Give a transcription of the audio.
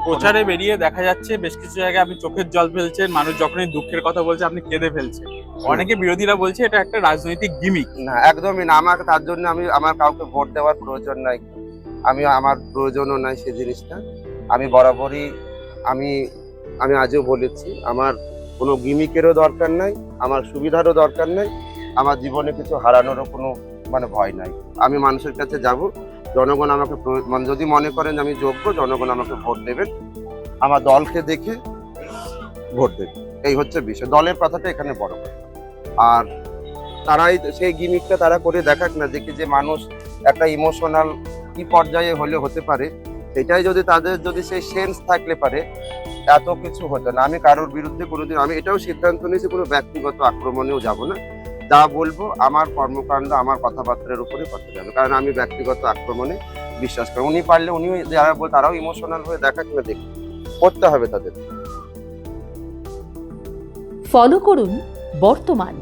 প্রচারে বেরিয়ে দেখা যাচ্ছে বেশ কিছু জায়গায় আপনি চোখের জল ফেলছেন, মানুষ যখনই দুঃখের কথা বলছে আপনি কেঁদে ফেলছেন। অনেকে বিরোধীরা বলছে এটা একটা রাজনৈতিক গিমিক। না, একদমই না। আমাকে তার জন্য আমার কাউকে ভোট দেওয়ার প্রয়োজন নাই। আমার প্রয়োজনও নাই সেই জিনিসটা। আমি বরাবরই আমি আমি আজও বলেছি, আমার কোনো গিমিকেরও দরকার নাই, আমার সুবিধারও দরকার নাই, আমার জীবনে কিছু হারানোরও কোনো ভয় নাই। আমি মানুষের কাছে যাব, জনগণ আমাকে যদি মনে করেন আমি যোগ্য, জনগণ আমাকে ভোট দেবেন, আমার দলকে দেখে ভোট দেবেন। এই হচ্ছে বিষয়, দলের কথাটা এখানে বড় কথা। আর তারাই সেই গিমিকটা তারা করে দেখাক না, দেখি যে মানুষ একটা ইমোশনাল কি পর্যায়ে হলে হতে পারে, সেটাই যদি তাদের সেই সেন্স থাকলে পারে, এত কিছু হতো না। আমি কারোর বিরুদ্ধে কোনোদিন, আমি এটাও সিদ্ধান্ত নিয়েছি, কোনো ব্যক্তিগত আক্রমণেও যাব না। যা বলবো আমার কর্মকাণ্ড, আমার কথাবার্তার উপরে করতে যাবে, কারণ আমি ব্যক্তিগত আক্রমণে বিশ্বাস করি। উনি পারলে উনিও যারা তারাও ইমোশনাল হয়ে দেখাক না, দেখি করতে হবে তাদের। ফলো করুন বর্তমান।